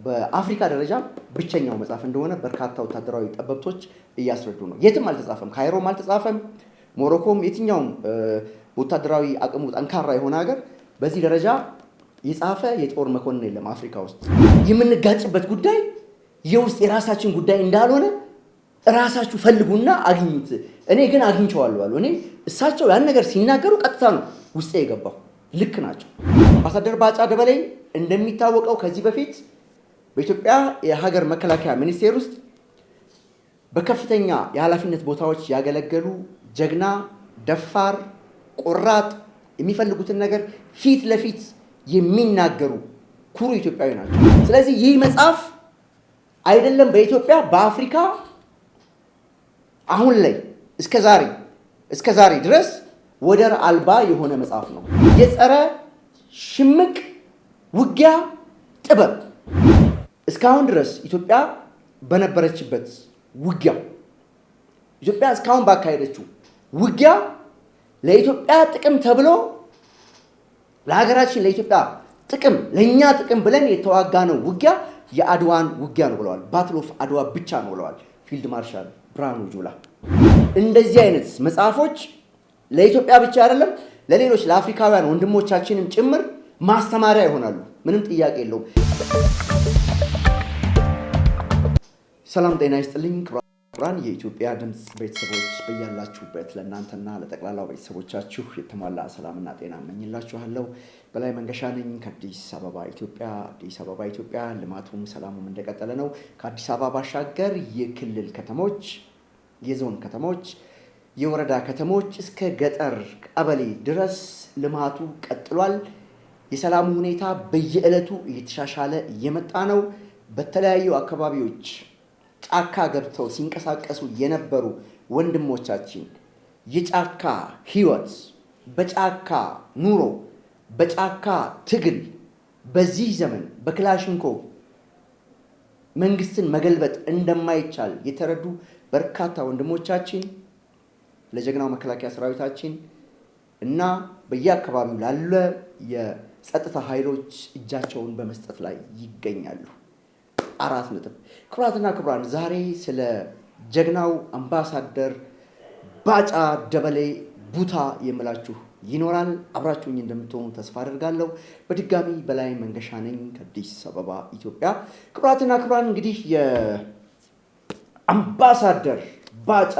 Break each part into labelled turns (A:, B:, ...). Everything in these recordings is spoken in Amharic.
A: በአፍሪካ ደረጃ ብቸኛው መጽሐፍ እንደሆነ በርካታ ወታደራዊ ጠበብቶች እያስረዱ ነው። የትም አልተጻፈም፣ ካይሮም አልተጻፈም፣ ሞሮኮም፣ የትኛውም ወታደራዊ አቅሙ ጠንካራ የሆነ ሀገር በዚህ ደረጃ የጻፈ የጦር መኮንን የለም አፍሪካ ውስጥ። የምንጋጭበት ጉዳይ የውስጥ የራሳችን ጉዳይ እንዳልሆነ ራሳችሁ ፈልጉና አግኙት። እኔ ግን አግኝቼዋለሁ አሉ። እኔ እሳቸው ያን ነገር ሲናገሩ ቀጥታ ነው ውስጤ የገባው። ልክ ናቸው። አምባሳደር ባጫ ደበሌ እንደሚታወቀው ከዚህ በፊት በኢትዮጵያ የሀገር መከላከያ ሚኒስቴር ውስጥ በከፍተኛ የኃላፊነት ቦታዎች ያገለገሉ ጀግና፣ ደፋር፣ ቆራጥ፣ የሚፈልጉትን ነገር ፊት ለፊት የሚናገሩ ኩሩ ኢትዮጵያዊ ናቸው። ስለዚህ ይህ መጽሐፍ አይደለም በኢትዮጵያ በአፍሪካ አሁን ላይ እስከ ዛሬ ድረስ ወደር አልባ የሆነ መጽሐፍ ነው። የጸረ ሽምቅ ውጊያ ጥበብ እስካሁን ድረስ ኢትዮጵያ በነበረችበት ውጊያ ኢትዮጵያ እስካሁን ባካሄደችው ውጊያ ለኢትዮጵያ ጥቅም ተብሎ ለሀገራችን ለኢትዮጵያ ጥቅም ለኛ ጥቅም ብለን የተዋጋነው ውጊያ የአድዋን ውጊያ ነው ብለዋል። ባትል ኦፍ አድዋ ብቻ ነው ብለዋል ፊልድ ማርሻል ብርሃኑ ጁላ። እንደዚህ አይነት መጽሐፎች ለኢትዮጵያ ብቻ አይደለም ለሌሎች ለአፍሪካውያን ወንድሞቻችንም ጭምር ማስተማሪያ ይሆናሉ። ምንም ጥያቄ የለውም። ሰላም ጤና ይስጥልኝ ክቡራን የኢትዮጵያ ድምፅ ቤተሰቦች፣ በያላችሁበት ለእናንተና ለጠቅላላው ቤተሰቦቻችሁ የተሟላ ሰላምና ጤና እመኝላችኋለሁ። በላይ መንገሻ ነኝ ከአዲስ አበባ ኢትዮጵያ። አዲስ አበባ ኢትዮጵያ ልማቱም ሰላሙም እንደቀጠለ ነው። ከአዲስ አበባ ባሻገር የክልል ከተሞች፣ የዞን ከተሞች፣ የወረዳ ከተሞች እስከ ገጠር ቀበሌ ድረስ ልማቱ ቀጥሏል። የሰላሙ ሁኔታ በየዕለቱ እየተሻሻለ እየመጣ ነው። በተለያዩ አካባቢዎች ጫካ ገብተው ሲንቀሳቀሱ የነበሩ ወንድሞቻችን የጫካ ህይወት፣ በጫካ ኑሮ፣ በጫካ ትግል በዚህ ዘመን በክላሽንኮቭ መንግስትን መገልበጥ እንደማይቻል የተረዱ በርካታ ወንድሞቻችን ለጀግናው መከላከያ ሰራዊታችን እና በየአካባቢው ላለ የጸጥታ ኃይሎች እጃቸውን በመስጠት ላይ ይገኛሉ። 4 ነጥብ። ክቡራትና ክቡራን ዛሬ ስለ ጀግናው አምባሳደር ባጫ ደበሌ ቡታ የምላችሁ ይኖራል። አብራችሁኝ እንደምትሆኑ ተስፋ አደርጋለሁ። በድጋሚ በላይ መንገሻ ነኝ ከአዲስ አበባ ኢትዮጵያ። ክቡራትና ክቡራን እንግዲህ የአምባሳደር ባጫ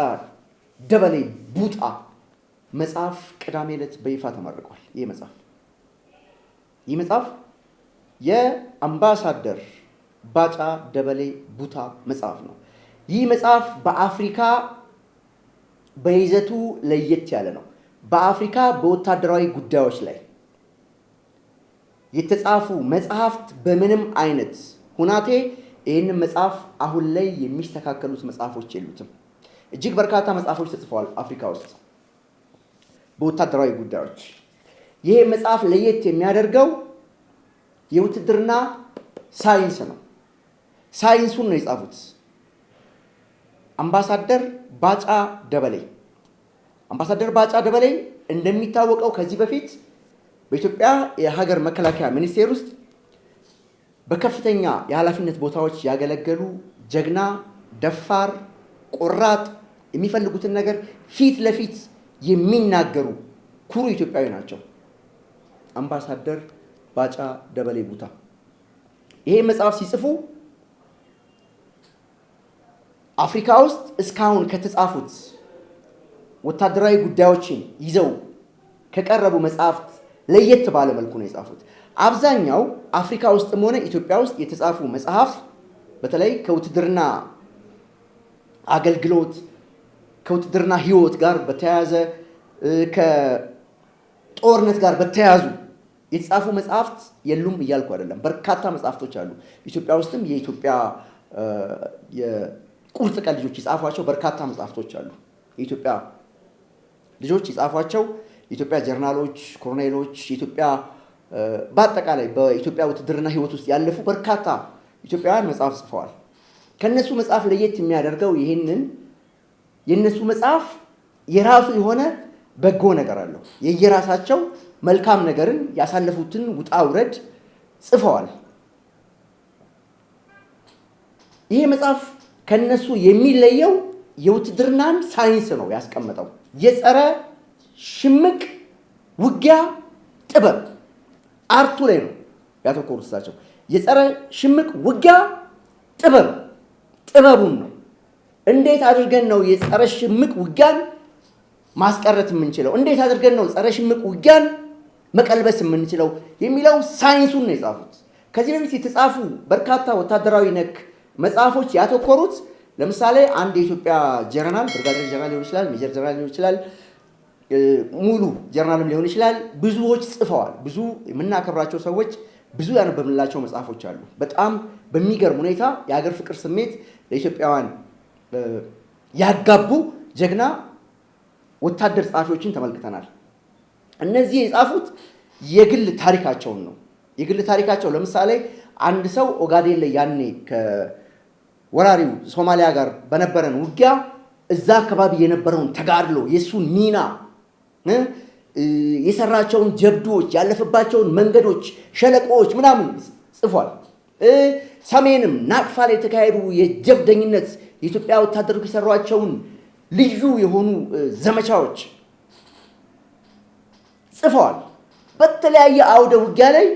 A: ደበሌ ቡታ መጽሐፍ ቅዳሜ ዕለት በይፋ ተመርቋል። ይህ መጽሐፍ የአምባሳደር ባጫ ደበሌ ቡታ መጽሐፍ ነው። ይህ መጽሐፍ በአፍሪካ በይዘቱ ለየት ያለ ነው። በአፍሪካ በወታደራዊ ጉዳዮች ላይ የተጻፉ መጽሐፍት በምንም አይነት ሁናቴ ይህንን መጽሐፍ አሁን ላይ የሚስተካከሉት መጽሐፎች የሉትም። እጅግ በርካታ መጽሐፎች ተጽፈዋል አፍሪካ ውስጥ በወታደራዊ ጉዳዮች። ይህ መጽሐፍ ለየት የሚያደርገው የውትድርና ሳይንስ ነው። ሳይንሱን ነው የጻፉት አምባሳደር ባጫ ደበሌ። አምባሳደር ባጫ ደበሌ እንደሚታወቀው ከዚህ በፊት በኢትዮጵያ የሀገር መከላከያ ሚኒስቴር ውስጥ በከፍተኛ የኃላፊነት ቦታዎች ያገለገሉ ጀግና፣ ደፋር፣ ቆራጥ፣ የሚፈልጉትን ነገር ፊት ለፊት የሚናገሩ ኩሩ ኢትዮጵያዊ ናቸው። አምባሳደር ባጫ ደበሌ ቡታ ይሄ መጽሐፍ ሲጽፉ አፍሪካ ውስጥ እስካሁን ከተጻፉት ወታደራዊ ጉዳዮችን ይዘው ከቀረቡ መጽሐፍት ለየት ባለ መልኩ ነው የጻፉት። አብዛኛው አፍሪካ ውስጥም ሆነ ኢትዮጵያ ውስጥ የተጻፉ መጽሐፍ በተለይ ከውትድርና አገልግሎት ከውትድርና ህይወት ጋር በተያያዘ ከጦርነት ጋር በተያያዙ የተጻፉ መጽሐፍት የሉም እያልኩ አይደለም። በርካታ መጽሐፍቶች አሉ። ኢትዮጵያ ውስጥም የኢትዮጵያ የቁርጥ ቀን ልጆች የጻፏቸው በርካታ መጽሐፍቶች አሉ። የኢትዮጵያ ልጆች የጻፏቸው የኢትዮጵያ ጀርናሎች፣ ኮሎኔሎች፣ የኢትዮጵያ በአጠቃላይ በኢትዮጵያ ውትድርና ህይወት ውስጥ ያለፉ በርካታ ኢትዮጵያውያን መጽሐፍ ጽፈዋል። ከነሱ መጽሐፍ ለየት የሚያደርገው ይህንን የነሱ መጽሐፍ የራሱ የሆነ በጎ ነገር አለው። የየራሳቸው መልካም ነገርን ያሳለፉትን ውጣ ውረድ ጽፈዋል። ይሄ መጽሐፍ ከነሱ የሚለየው የውትድርናን ሳይንስ ነው ያስቀመጠው። የጸረ ሽምቅ ውጊያ ጥበብ አርቱ ላይ ነው ያተኮሩት እሳቸው። የጸረ ሽምቅ ውጊያ ጥበቡን ነው። እንዴት አድርገን ነው የጸረ ሽምቅ ውጊያን ማስቀረት የምንችለው? እንዴት አድርገን ነው ጸረ ሽምቅ ውጊያን መቀልበስ የምንችለው የሚለው ሳይንሱን ነው የጻፉት። ከዚህ በፊት የተጻፉ በርካታ ወታደራዊ ነክ መጽሐፎች ያተኮሩት ለምሳሌ አንድ የኢትዮጵያ ጀነራል ብርጋዴር ጀነራል ሊሆን ይችላል፣ ሜጀር ጀነራል ሊሆን ይችላል፣ ሙሉ ጀነራልም ሊሆን ይችላል። ብዙዎች ጽፈዋል። ብዙ የምናከብራቸው ሰዎች ብዙ ያነበብንላቸው መጽሐፎች አሉ። በጣም በሚገርም ሁኔታ የሀገር ፍቅር ስሜት ለኢትዮጵያውያን ያጋቡ ጀግና ወታደር ጸሐፊዎችን ተመልክተናል። እነዚህ የጻፉት የግል ታሪካቸውን ነው። የግል ታሪካቸው ለምሳሌ አንድ ሰው ኦጋዴን ላይ ያኔ ከወራሪው ሶማሊያ ጋር በነበረን ውጊያ እዛ አካባቢ የነበረውን ተጋድሎ፣ የእሱን ሚና፣ የሰራቸውን ጀብዶች፣ ያለፈባቸውን መንገዶች፣ ሸለቆዎች ምናምን ጽፏል። ሰሜንም ናቅፋ ላይ የተካሄዱ የጀብደኝነት የኢትዮጵያ ወታደሮች የሰሯቸውን ልዩ የሆኑ ዘመቻዎች ጽፈዋል። በተለያየ አውደ ውጊያ ላይ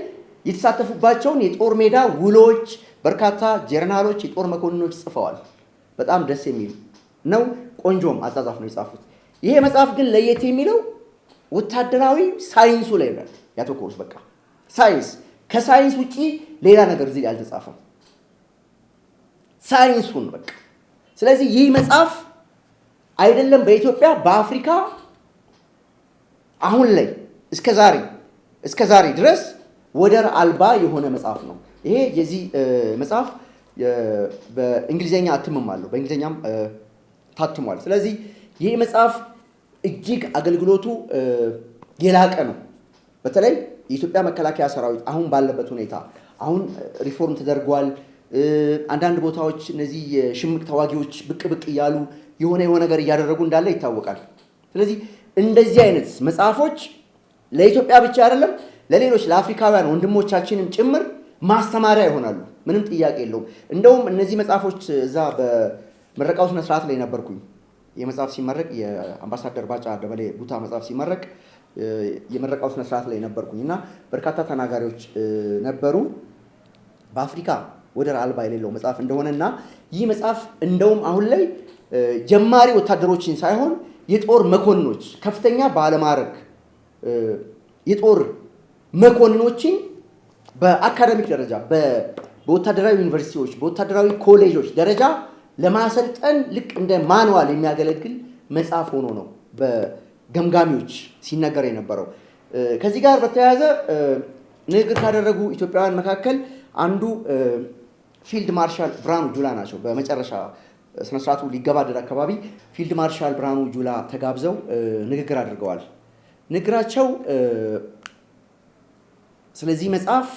A: የተሳተፉባቸውን የጦር ሜዳ ውሎች በርካታ ጀነራሎች፣ የጦር መኮንኖች ጽፈዋል። በጣም ደስ የሚል ነው። ቆንጆም አጻጻፍ ነው የጻፉት። ይሄ መጽሐፍ ግን ለየት የሚለው ወታደራዊ ሳይንሱ ላይ ነው ያተኮሩት። በቃ ሳይንስ፣ ከሳይንስ ውጪ ሌላ ነገር እዚህ አልተጻፈም። ሳይንሱን በቃ። ስለዚህ ይህ መጽሐፍ አይደለም በኢትዮጵያ በአፍሪካ አሁን ላይ እስከ ዛሬ ድረስ ወደር አልባ የሆነ መጽሐፍ ነው። ይሄ የዚህ መጽሐፍ በእንግሊዝኛ እትምም አለው፣ በእንግሊዝኛም ታትሟል። ስለዚህ ይህ መጽሐፍ እጅግ አገልግሎቱ የላቀ ነው። በተለይ የኢትዮጵያ መከላከያ ሰራዊት አሁን ባለበት ሁኔታ አሁን ሪፎርም ተደርጓል። አንዳንድ ቦታዎች እነዚህ የሽምቅ ተዋጊዎች ብቅ እያሉ የሆነ ነገር እያደረጉ እንዳለ ይታወቃል። ስለዚህ እንደዚህ አይነት መጽሐፎች ለኢትዮጵያ ብቻ አይደለም ለሌሎች ለአፍሪካውያን ወንድሞቻችንም ጭምር ማስተማሪያ ይሆናሉ። ምንም ጥያቄ የለውም። እንደውም እነዚህ መጽሐፎች እዛ በምረቃው ስነ ስርዓት ላይ ነበርኩኝ። የመጽሐፍ ሲመረቅ የአምባሳደር ባጫ ደበሌ ቡታ መጽሐፍ ሲመረቅ የምረቃው ስነ ስርዓት ላይ ነበርኩኝ እና በርካታ ተናጋሪዎች ነበሩ። በአፍሪካ ወደር አልባ የሌለው መጽሐፍ እንደሆነና ይህ መጽሐፍ እንደውም አሁን ላይ ጀማሪ ወታደሮችን ሳይሆን የጦር መኮንኖች፣ ከፍተኛ ባለማዕረግ የጦር መኮንኖችን በአካዳሚክ ደረጃ በወታደራዊ ዩኒቨርሲቲዎች፣ በወታደራዊ ኮሌጆች ደረጃ ለማሰልጠን ልክ እንደ ማንዋል የሚያገለግል መጽሐፍ ሆኖ ነው በገምጋሚዎች ሲነገር የነበረው። ከዚህ ጋር በተያያዘ ንግግር ካደረጉ ኢትዮጵያውያን መካከል አንዱ ፊልድ ማርሻል ብርሃኑ ጁላ ናቸው። በመጨረሻ ስነስርዓቱ ሊገባደድ አካባቢ ፊልድ ማርሻል ብርሃኑ ጁላ ተጋብዘው ንግግር አድርገዋል። ንግግራቸው ስለዚህ መጽሐፍ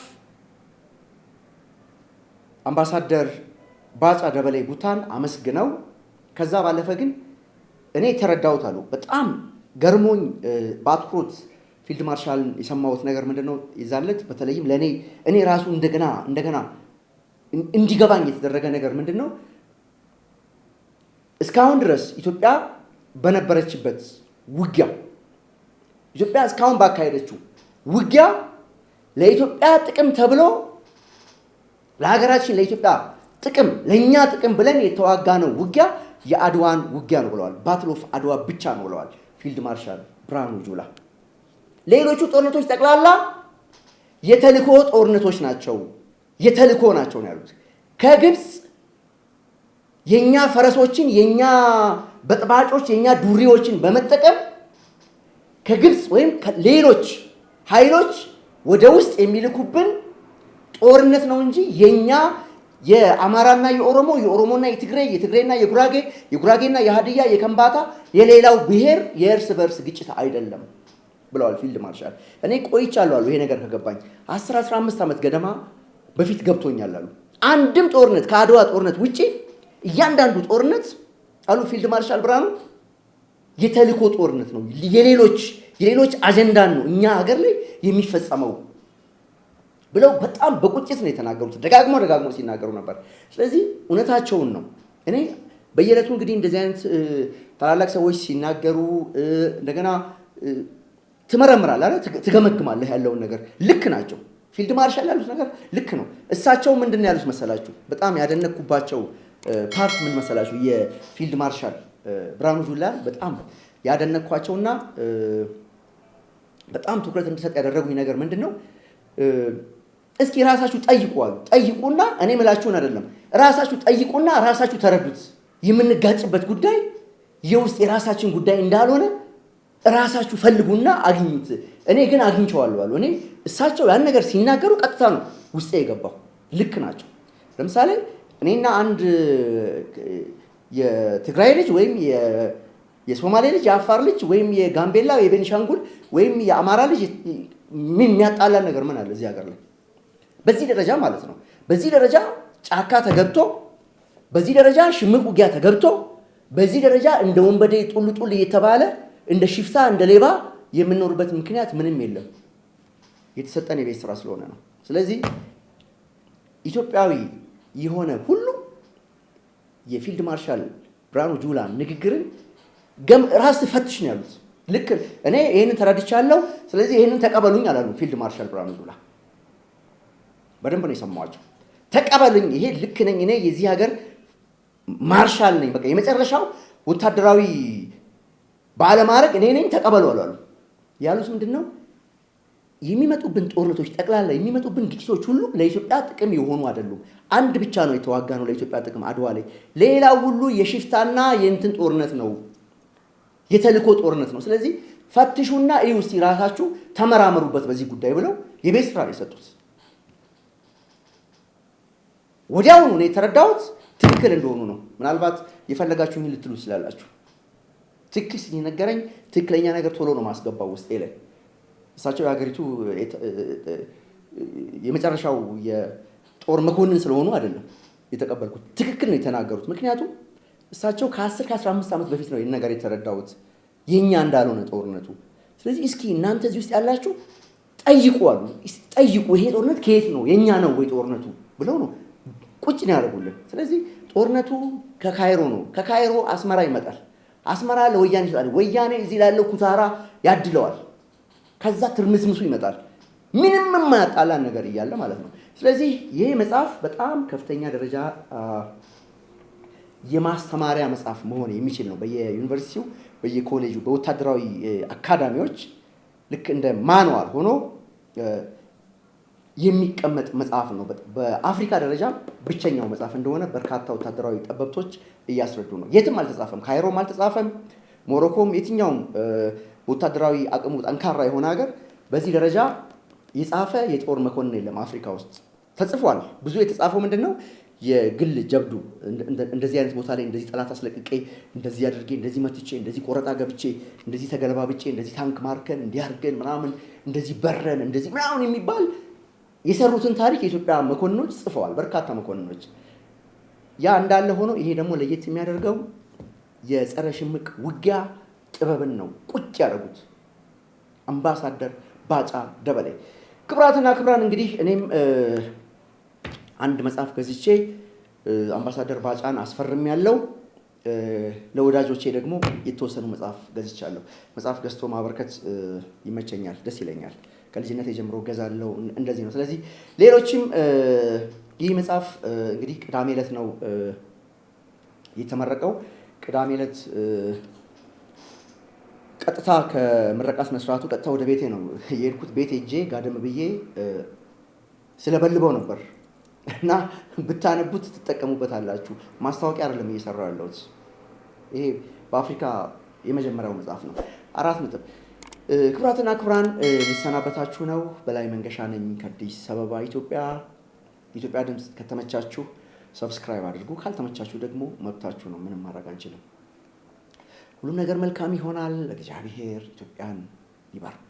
A: አምባሳደር ባጫ ደበሌ ቡታን አመስግነው ከዛ ባለፈ ግን እኔ ተረዳሁት አሉ። በጣም ገርሞኝ በአትኩሮት ፊልድ ማርሻልን የሰማሁት ነገር ምንድነው ይዛለት በተለይም ለኔ እኔ ራሱ እንደገና እንዲገባኝ የተደረገ ነገር ምንድነው እስካሁን ድረስ ኢትዮጵያ በነበረችበት ውጊያ ኢትዮጵያ እስካሁን ባካሄደችው ውጊያ ለኢትዮጵያ ጥቅም ተብሎ ለሀገራችን ለኢትዮጵያ ጥቅም ለኛ ጥቅም ብለን የተዋጋነው ውጊያ የአድዋን ውጊያ ነው ብለዋል። ባትል ኦፍ አድዋ ብቻ ነው ብለዋል ፊልድ ማርሻል ብርሃኑ ጁላ። ሌሎቹ ጦርነቶች ጠቅላላ የተልኮ ጦርነቶች ናቸው ነው ያሉት። ከግብፅ የኛ ፈረሶችን የኛ በጥባጮች የኛ ዱሪዎችን በመጠቀም ከግብፅ ወይም ሌሎች ኃይሎች ወደ ውስጥ የሚልኩብን ጦርነት ነው እንጂ የኛ የአማራና የኦሮሞና የትግሬና የጉራጌና የሀዲያ የከምባታ የሌላው ብሔር የእርስ በርስ ግጭት አይደለም ብለዋል ፊልድ ማርሻል። እኔ ቆይቻለሁ አሉ ይሄ ነገር ከገባኝ 10-15 ዓመት ገደማ በፊት ገብቶኛል አሉ። አንድም ጦርነት ከአድዋ ጦርነት ውጪ እያንዳንዱ ጦርነት አሉ ፊልድ ማርሻል ብርሃኑ የተልኮ ጦርነት ነው፣ የሌሎች አጀንዳን ነው እኛ ሀገር ላይ የሚፈጸመው ብለው በጣም በቁጭት ነው የተናገሩት። ደጋግሞ ሲናገሩ ነበር። ስለዚህ እውነታቸውን ነው። እኔ በየዕለቱ እንግዲህ እንደዚህ አይነት ታላላቅ ሰዎች ሲናገሩ እንደገና ትመረምራለህ አይደል? ትገመግማለህ ያለውን ነገር። ልክ ናቸው። ፊልድ ማርሻል ያሉት ነገር ልክ ነው። እሳቸው ምንድን ነው ያሉት መሰላችሁ? በጣም ያደነኩባቸው ፓርት ምን መሰላችሁ? የፊልድ ማርሻል ብርሃኑ ጁላን በጣም ያደነኳቸውና በጣም ትኩረት እንድሰጥ ያደረጉኝ ነገር ምንድን ነው? እስኪ ራሳችሁ ጠይቁ። ጠይቁና እኔ ምላችሁን አይደለም፣ ራሳችሁ ጠይቁና ራሳችሁ ተረዱት። የምንጋጭበት ጉዳይ የውስጥ የራሳችን ጉዳይ እንዳልሆነ ራሳችሁ ፈልጉና አግኙት። እኔ ግን አግኝቼዋለሁ አሉ። እኔ እሳቸው ያን ነገር ሲናገሩ ቀጥታ ነው ውስጤ የገባው። ልክ ናቸው። ለምሳሌ እኔና አንድ የትግራይ ልጅ ወይም የሶማሌ ልጅ፣ የአፋር ልጅ ወይም የጋምቤላ፣ የቤኒሻንጉል ወይም የአማራ ልጅ የሚያጣላን ነገር ምን አለ እዚህ ሀገር ላይ? በዚህ ደረጃ ማለት ነው። በዚህ ደረጃ ጫካ ተገብቶ፣ በዚህ ደረጃ ሽምቅ ውጊያ ተገብቶ፣ በዚህ ደረጃ እንደ ወንበዴ ጡል እየተባለ እንደ ሽፍታ እንደ ሌባ የምንኖርበት ምክንያት ምንም የለም። የተሰጠን የቤት ስራ ስለሆነ ነው። ስለዚህ ኢትዮጵያዊ የሆነ ሁሉ የፊልድ ማርሻል ብርሃኑ ጁላ ንግግርን ራስ ፈትሽ ነው ያሉት። ልክ እኔ ይሄንን ተረድቻለሁ፣ ስለዚህ ይሄንን ተቀበሉኝ አላሉ ፊልድ ማርሻል ብርሃኑ ጁላ። በደንብ ነው የሰማኋቸው። ተቀበሉኝ፣ ይሄ ልክ ነኝ፣ እኔ የዚህ ሀገር ማርሻል ነኝ፣ በቃ የመጨረሻው ወታደራዊ ባለማድረግ እኔ ነኝ፣ ተቀበሉ አላሉ። ያሉት ምንድን ነው? የሚመጡብን ጦርነቶች ጠቅላላ የሚመጡብን ግጭቶች ሁሉ ለኢትዮጵያ ጥቅም የሆኑ አይደሉም። አንድ ብቻ ነው የተዋጋ ነው ለኢትዮጵያ ጥቅም አድዋ ላይ። ሌላው ሁሉ የሽፍታና የእንትን ጦርነት ነው፣ የተልእኮ ጦርነት ነው። ስለዚህ ፈትሹና እዩ እስቲ ራሳችሁ ተመራመሩበት በዚህ ጉዳይ ብለው የቤት ስራ ነው የሰጡት። ወዲያውኑ ነው የተረዳሁት ትክክል እንደሆኑ ነው። ምናልባት የፈለጋችሁኝ ልትሉ ስላላችሁ ትክክል ሲነገረኝ ትክክለኛ ነገር ቶሎ ነው ማስገባው ውስጤ ላይ። እሳቸው የሀገሪቱ የመጨረሻው የጦር መኮንን ስለሆኑ አይደለም የተቀበልኩት፣ ትክክል ነው የተናገሩት። ምክንያቱም እሳቸው ከ10 ከ15 ዓመት በፊት ነው ይህን ነገር የተረዳሁት የኛ እንዳልሆነ ጦርነቱ። ስለዚህ እስኪ እናንተ እዚህ ውስጥ ያላችሁ ጠይቁ አሉ። ጠይቁ፣ ይሄ ጦርነት ከየት ነው የኛ ነው ወይ ጦርነቱ ብለው ነው ቁጭ ነው ያደርጉልን። ስለዚህ ጦርነቱ ከካይሮ ነው። ከካይሮ አስመራ ይመጣል። አስመራ ለወያኔ ይሰጣል። ወያኔ እዚህ ላለው ኩታራ ያድለዋል። ከዛ ትርምስምሱ ይመጣል። ምንም የማያጣላን ነገር እያለ ማለት ነው። ስለዚህ ይህ መጽሐፍ በጣም ከፍተኛ ደረጃ የማስተማሪያ መጽሐፍ መሆን የሚችል ነው። በየዩኒቨርሲቲው፣ በየኮሌጁ፣ በወታደራዊ አካዳሚዎች ልክ እንደ ማንዋል ሆኖ የሚቀመጥ መጽሐፍ ነው። በአፍሪካ ደረጃ ብቸኛው መጽሐፍ እንደሆነ በርካታ ወታደራዊ ጠበብቶች እያስረዱ ነው። የትም አልተጻፈም፣ ካይሮም አልተጻፈም፣ ሞሮኮም፣ የትኛውም ወታደራዊ አቅሙ ጠንካራ የሆነ ሀገር በዚህ ደረጃ የጻፈ የጦር መኮንን የለም። አፍሪካ ውስጥ ተጽፏል። ብዙ የተጻፈው ምንድን ነው? የግል ጀብዱ። እንደዚህ አይነት ቦታ ላይ እንደዚህ ጠላት አስለቅቄ፣ እንደዚህ አድርጌ፣ እንደዚህ መትቼ፣ እንደዚህ ቆረጣ ገብቼ፣ እንደዚህ ተገለባብጬ፣ እንደዚህ ታንክ ማርከን፣ እንዲያርገን ምናምን፣ እንደዚህ በረን፣ እንደዚህ ምናምን የሚባል የሰሩትን ታሪክ የኢትዮጵያ መኮንኖች ጽፈዋል። በርካታ መኮንኖች። ያ እንዳለ ሆኖ ይሄ ደግሞ ለየት የሚያደርገው የጸረ ሽምቅ ውጊያ ጥበብን ነው ቁጭ ያደረጉት አምባሳደር ባጫ ደበሌ። ክቡራትና ክቡራን እንግዲህ እኔም አንድ መጽሐፍ ገዝቼ አምባሳደር ባጫን አስፈርም ያለው፣ ለወዳጆቼ ደግሞ የተወሰኑ መጽሐፍ ገዝቻለሁ። መጽሐፍ ገዝቶ ማበርከት ይመቸኛል፣ ደስ ይለኛል። ከልጅነት የጀምሮ ገዛለው፣ እንደዚህ ነው። ስለዚህ ሌሎችም ይህ መጽሐፍ እንግዲህ ቅዳሜ ዕለት ነው የተመረቀው። ቅዳሜ ዕለት ቀጥታ ከምረቃ ስነ ስርዓቱ ቀጥታ ወደ ቤቴ ነው የሄድኩት። ቤት ሄጄ ጋደም ብዬ ስለበልበው ነበር እና ብታነቡት ትጠቀሙበታላችሁ። ማስታወቂያ አይደለም እየሰራሁ ያለሁት። ይሄ በአፍሪካ የመጀመሪያው መጽሐፍ ነው። 4 ነጥብ። ክቡራትና ክቡራን ሊሰናበታችሁ ነው። በላይ መንገሻ ነኝ ከአዲስ አበባ ኢትዮጵያ። ኢትዮጵያ ድምፅ ከተመቻችሁ ሰብስክራይብ አድርጉ፣ ካልተመቻችሁ ደግሞ መብታችሁ ነው፣ ምንም ማድረግ አንችልም። ሁሉም ነገር መልካም ይሆናል። እግዚአብሔር ኢትዮጵያን ይባርክ።